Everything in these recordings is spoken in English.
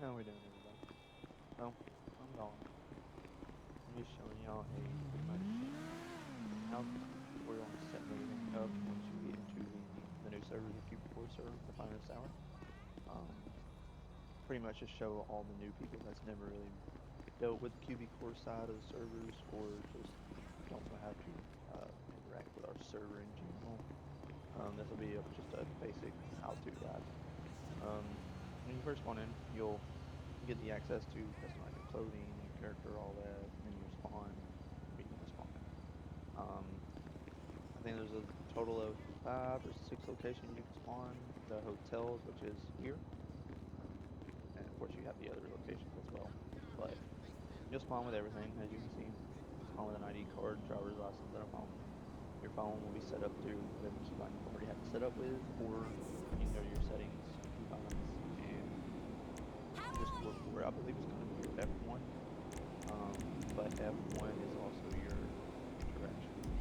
How we doing, everybody? Well, I'm Don. I'm just showing y'all a pretty much how-to tutorial on setting everything up once you get into the new server, the Cubicore server, the Finest Hour. Um, Pretty much just show all the new people that's never really dealt with the Cubicore side of the servers or just don't know how to interact with our server in general. This will be just a basic how-to guide. When you first spawn in, you'll get the access to customize your clothing, your character, all that, and then you spawn where you want to spawn at. I think there's a total of 5 or 6 locations you can spawn. The hotels, which is here, and of course you have the other locations as well. But you'll spawn with everything, as you can see. Spawn with an ID card, driver's license, and a phone. Your phone will be set up through whatever keybinds you already have it set up with, or you can go to your settings, keybinds, and just look for, I believe it's going to be your F1. But F1 is also your interaction name.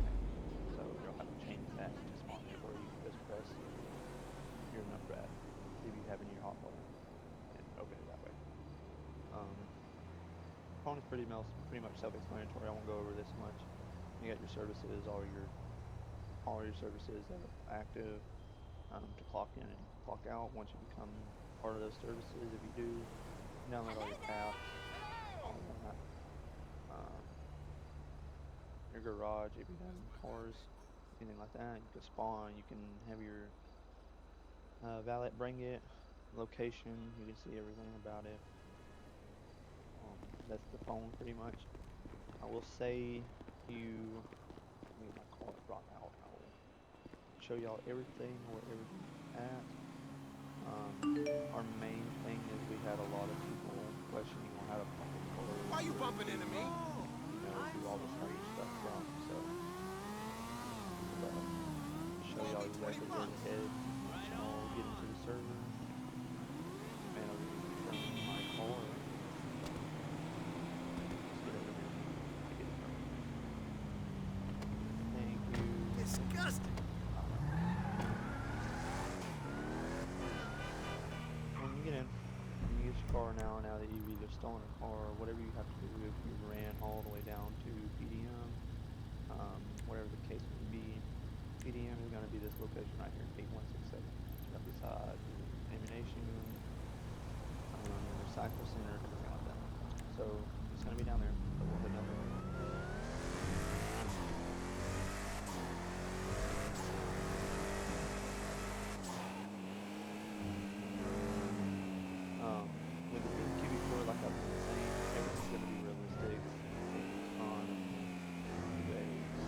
So you'll have to change that to spawn it, or you can just press your numpad if you have in your hotbar and open it that way. Um, Phone is pretty much self-explanatory. I won't go over this much. You got your services, all your services that are active to clock in and clock out once you become part of those services. If you do, download all your apps, all that. Um, your garage, if you have any cars, anything like that, you can spawn. You can have your valet bring it, location. You can see everything about it. That's the phone pretty much. I will say you let me get my car brought out. I will show y'all everything where everything's at. Our main thing is we had a lot of people questioning on how to park their Why cars, you where bumping into me? to, do all this type of stuff from. So I'll just show Owe y'all me 20 exactly where to bucks. head once y'all get into the server. Man over here destroying my car. So let's get over here to get it broken. Thank you. Disgusting. Alright. When you get in, when you get your car now that you've either stolen a car or whatever you have to do, if you ran all the way down to PDM, whatever the case may be, PDM is going to be this location right here, 8167. It's right beside your ammunition, your recycle center, everything like that. So it's going to be down there. So we'll head down there. With the cubic core, like I've been saying, everything's going to be realistic. There's a ton of things.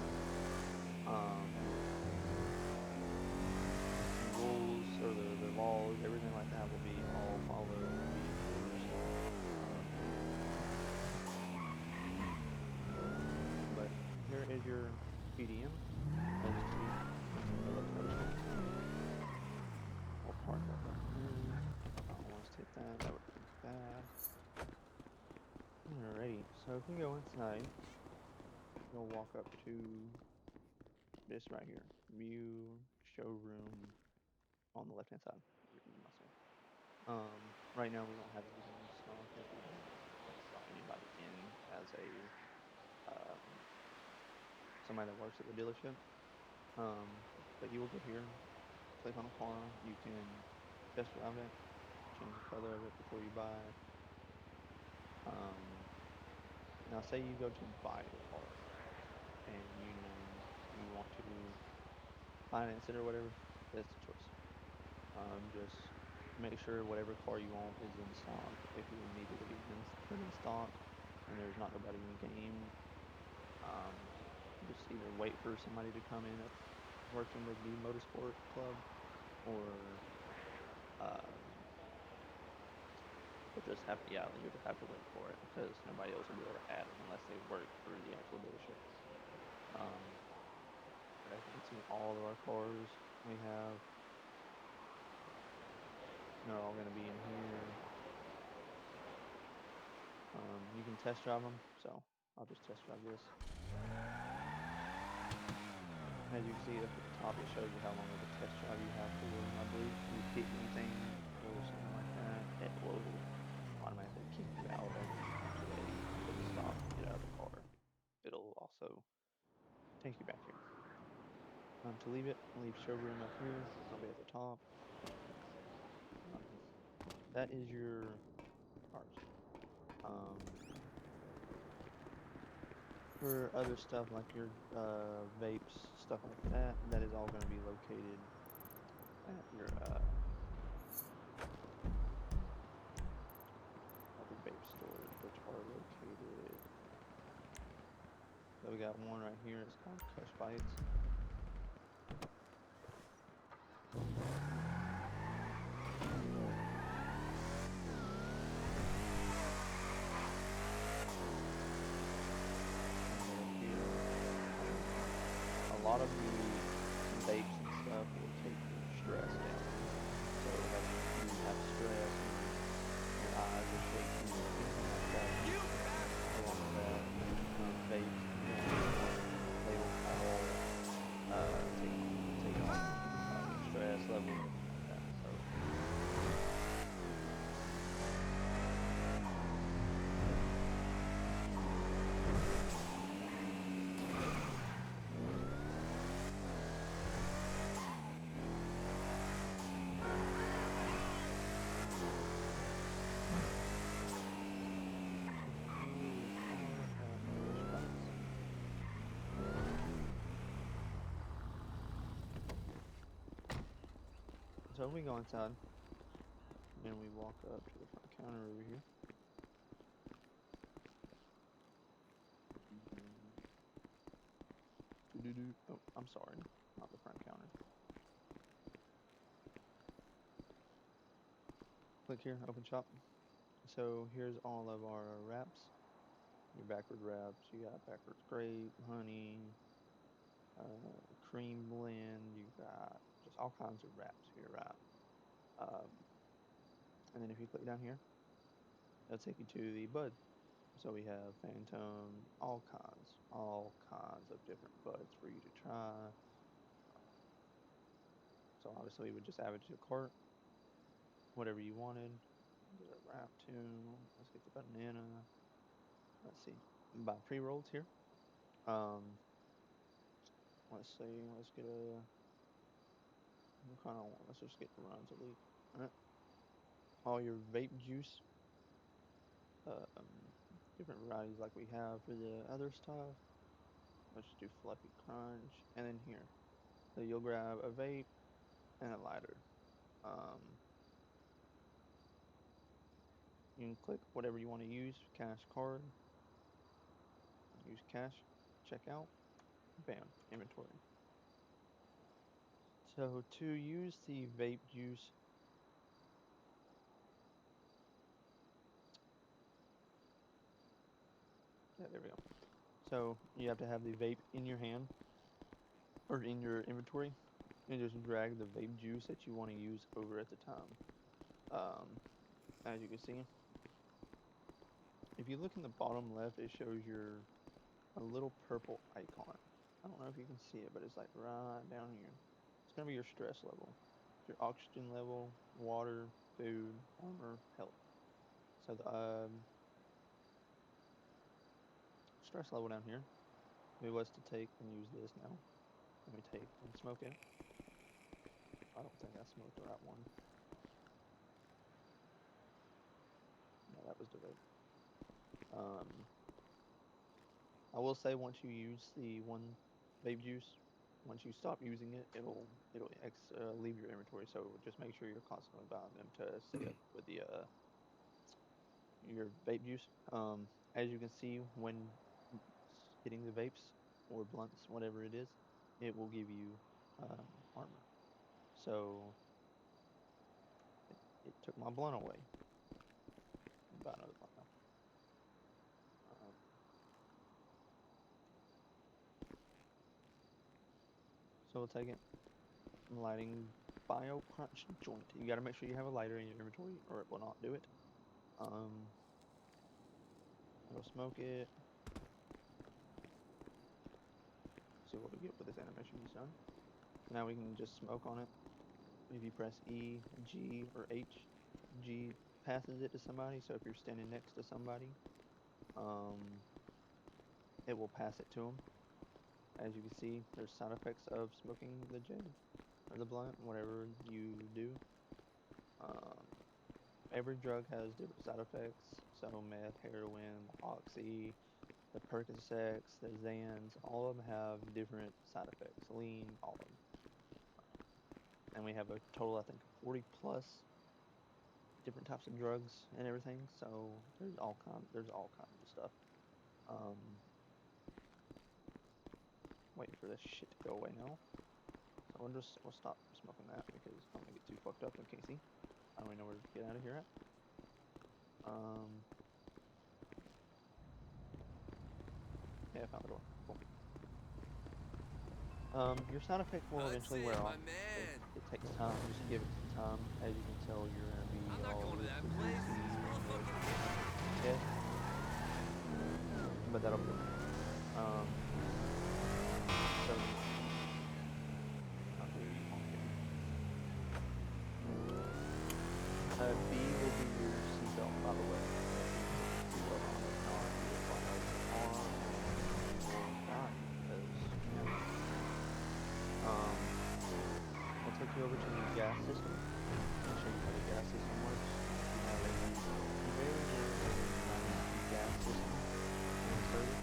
The rules or the laws, everything like that will be all followed and be enforced. Um, but here is your PDM, as you can see, the location. We'll park up right here. I almost hit that. That would have been bad. Alrighty, so if we go inside, you'll walk up to this right here. View showroom on the left hand side. Repeating myself. Right now we don't have anything in stock as we don't brought anybody in as a um, somebody that works at the dealership. But you will go here, click on a car. You can test drive it, change the color of it before you buy it. Um, Now, say you go to buy the car and you want to finance it or whatever. That's the choice. Just make sure whatever car you want is in stock. If it needed to be put in stock and there's not nobody in game, um, just either wait for somebody to come in that's working with the motorsport club, or um, you'll just have you'll just have to wait for it because nobody else will be able to add it unless they work for the actual dealership. Um, but as you can see, all of our cars we have, they're all going to be in here. You can test drive them, so I'll just test drive this. As you can see up at the top, it shows you how long of a test drive you have for. I believe if you hit anything or something like that, it will to leave it, leave showroom up here. I'll be at the top. That is your cars. For other stuff like your vapes, stuff like that, that is all going to be located at your other vape stores, which are located. So we got one right here. It's called Kush Bites. A lot of the vapes and stuff will take your stress down. So that means if you have stress and your eyes are shaking or anything like that, along with that, vapes, they will all take off your stress level and everything like that. So. So we go inside, and we walk up to the front counter over here. Oh, I'm sorry, not the front counter. Click here, open shop. So here's all of our wraps. Your backward wraps, you got backwards grape, honey, cream blend, you got just all kinds of wraps here, right? And then if you click down here, it'll take you to the bud. So we have Phantom, all kinds of different buds for you to try. So obviously we would just add it to the cart, whatever you wanted. Get a wrap too. Let's get the banana. Let's see. Buy pre-rolls here. Let's see. Let's get a. What kind of one? Let's just get the Runs Elite. All right. All your vape juice. Different varieties like we have for the other stuff. Let's do Fluffy Crunch, and then here. So you'll grab a vape and a lighter. You can click whatever you want to use. Cash card. Use cash. Checkout. Bam. Inventory. So to use the vape juice, yeah, there we go. So you have to have the vape in your hand or in your inventory, and just drag the vape juice that you want to use over at the time. As you can see, if you look in the bottom left, it shows your a little purple icon. I don't know if you can see it, but it's like right down here. It's gonna be your stress level, your oxygen level, water, food, armor, health. So the stress level down here, if it was to take and use this now, let me take and smoke it. I don't think I smoked the right one. No, that was the vape. I will say once you use the one vape juice, once you stop using it, it'll leave your inventory. So just make sure you're constantly buying them to stay up with the your vape juice. As you can see, when hitting the vapes or blunts, whatever it is, it will give you armor. So it took my blunt away. Buy another blunt now. So we'll take it. I'm lighting Bio Crunch Joint. You got to make sure you have a lighter in your inventory, or it will not do it. It'll smoke it. See what we get with this animation he's done. Now we can just smoke on it. If you press E, G, or H, G passes it to somebody. So if you're standing next to somebody, it will pass it to them. as you can see, there's side effects of smoking the J or the blunt, whatever you do. Um, every drug has different side effects. So meth, heroin, the oxy, the Percocets, the Xans, all of them have different side effects. Lean, all of them. And we have a total, I think, of 40 plus different types of drugs and everything. So there's all kinds of stuff. Waiting for this shit to go away now. So we'll stop smoking that because I don't want to get too fucked up in Casey. I don't even know where to get out of here at. Yeah, I found the door. Cool. Your sound effect will eventually wear off. It takes time. Just give it some time. As you can tell, you're gonna be I'm not all going to that loosey place. goosey It's full of fucking and but that'll be okay. So I'll do honking. B will be your seatbelt, by the way. Seatbelt on. If not, you will find out on and die because I'll take you over to the gas system. I'll show you how the gas system works. You have a conveyor here and the gas system insert.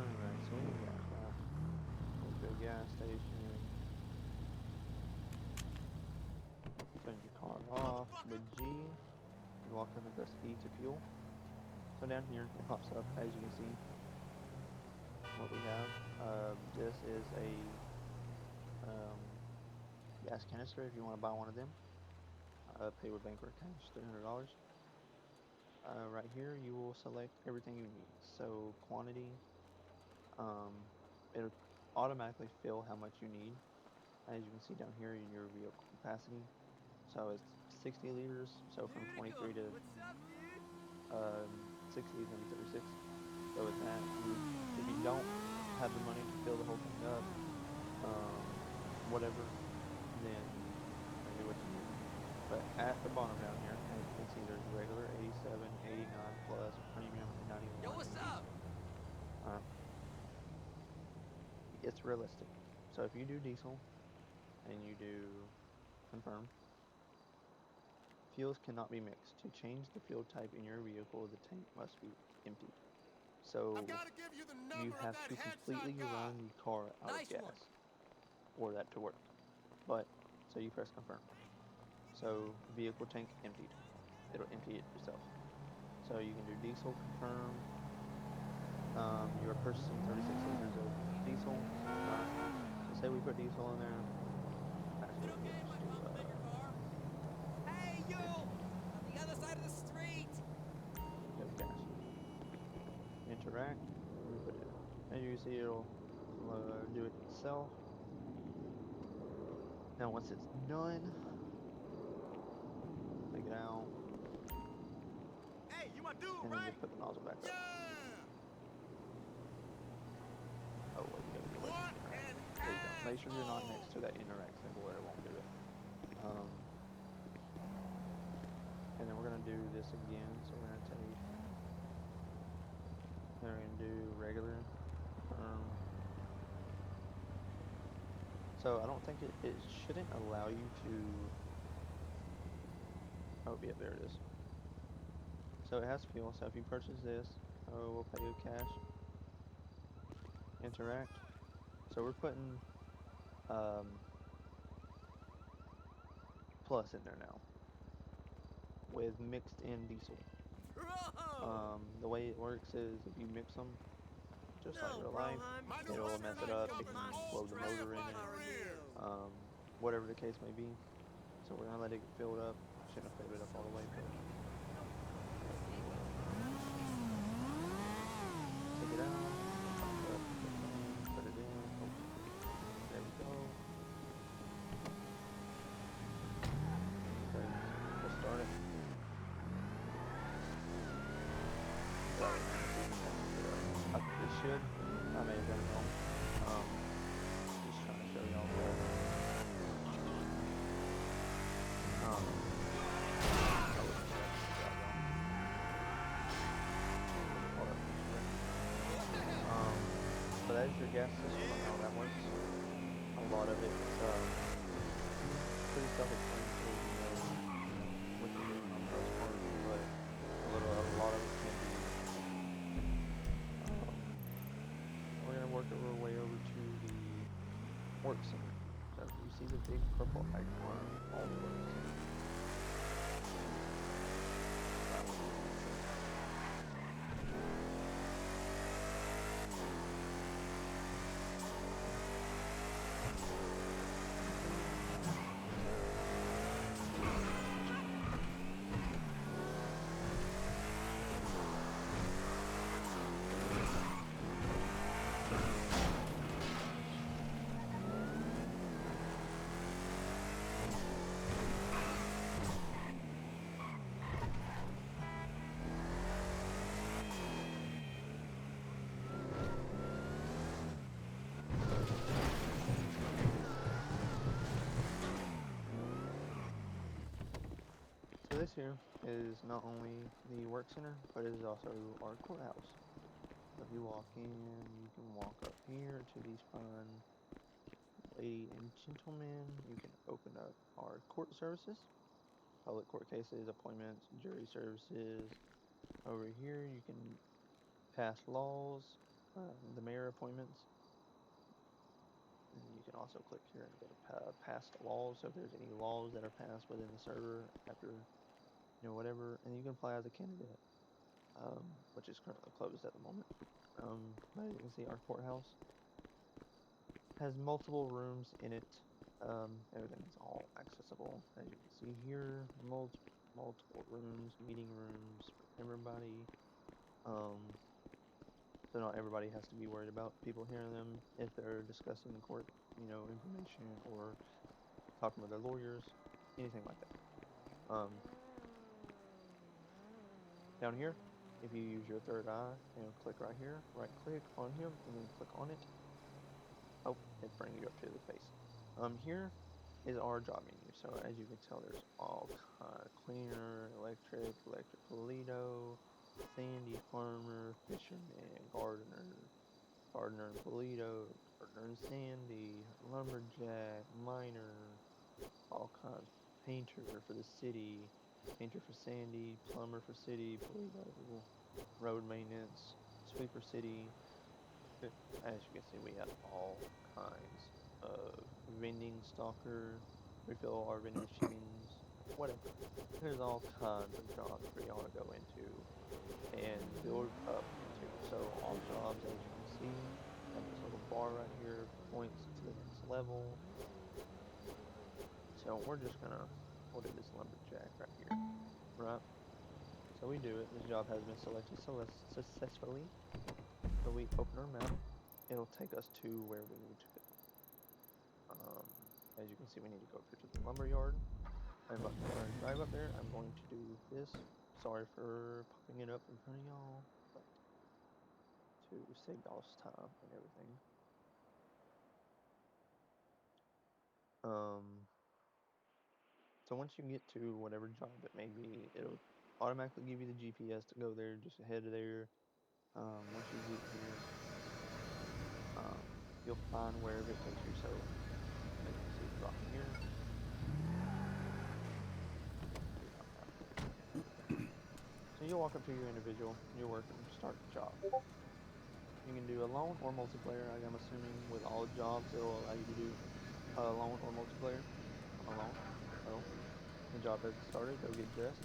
Alright, so we got now. Go to a gas station. Turn your car off with G. You walk up and press E to fuel. So down here it pops up, as you can see, what we have. This is a gas canister if you want to buy one of them. Pay with bank or cash, $300. Right here you will select everything you need. So quantity, it'll automatically fill how much you need. As you can see down here in your vehicle capacity. So it's 60 liters. So from 23 to 60 is gonna be 36. So with that, if you don't have the money to fill the whole thing up, whatever, then do what you do. But at the bottom down here, as you can see, there's regular 87, 89 plus, premium 91. Yo, what's up? It's realistic. So if you do diesel and you do confirm, fuels cannot be mixed. To change the fuel type in your vehicle, the tank must be emptied. So you have to completely run the car out of gas for that to work. But so you press confirm. So vehicle tank emptied. It'll empty it yourself. So you can do diesel confirm. You are purchasing 36 liters of diesel. So say we put diesel in there. Actually, Hey, you! On the other side of the street! gas. Interact. We put it. As you see, it'll do it itself. Now once it's done, take it out. Hey, you my dude, and then just put the nozzle back up. Oh, wait, you gotta go back to interact. There you go. Make sure you're not next to that interact symbol or it won't do it. And then we're gonna do this again, so we're gonna do regular. So I don't think it shouldn't allow you to, oh yeah, there it is. So it has fuel, so if you purchase this, we'll pay you cash. Interact. So we're putting plus in there now with mixed in diesel. The way it works is if you mix them just like real life, it'll mess it up, it can blow the motor in it, whatever the case may be. So we're gonna let it get filled up. Shouldn't have filled it up all the way, but take it out, back up, put it in. Oh, there we go. Okay, we'll start it. It should. I may have done it wrong. Just trying to show y'all that. So that is your gas system and how that works. A lot of it is pretty self-explanatory. You know what you're doing on the most part, but a lot of it can be. We're gonna work our way over to the work center. So you see the big purple icon on the work center. So this here is not only the work center, but it is also our courthouse. So if you walk in, you can walk up here to these fine ladies and gentlemen. You can open up our court services, public court cases, appointments, jury services. Over here, you can pass laws, the mayor appointments. And you can also click here and go to past laws. So if there's any laws that are passed within the server after, whatever, and you can apply as a candidate, which is currently closed at the moment. But as you can see, our courthouse has multiple rooms in it. Everything is all accessible. As you can see here, multiple rooms, meeting rooms for everybody. So not everybody has to be worried about people hearing them if they're discussing court, information or talking with their lawyers, anything like that. Down here, if you use your third eye, click right here, right click on him, and then click on it. Oh, it brings you up to the face. Here is our job menu. So as you can tell, there's all kind of cleaner, electric Polito, sandy, farmer, fisherman, gardener and Polito, gardener and sandy, lumberjack, miner, all kinds, painter for the city, painter for sandy, plumber for city, Polito, road maintenance, sweeper city. As you can see, we have all kinds of vending stalker, refill our vending machines, whatever. There's all kinds of jobs for y'all to go into and build up into. So all jobs, as you can see, have this little bar right here, points to the next level. So we'll do this lumberjack right here, right? So we do it. This job has been selected successfully. So we open our map. It'll take us to where we need to go. As you can see, we need to go to the lumber yard. I'm about to drive up there. I'm going to do this. Sorry for popping it up in front of y'all, but to save y'all's time and everything. So once you get to whatever job it may be, it'll automatically give you the GPS to go there. Just head there. Once you get here, you'll find wherever it takes you. So as you can see, drop here. So you'll walk up to your individual, your worker, and start the job. You can do alone or multiplayer. I'm assuming with all jobs, it'll allow you to do alone or multiplayer. Alone. So the job has started. Go get dressed.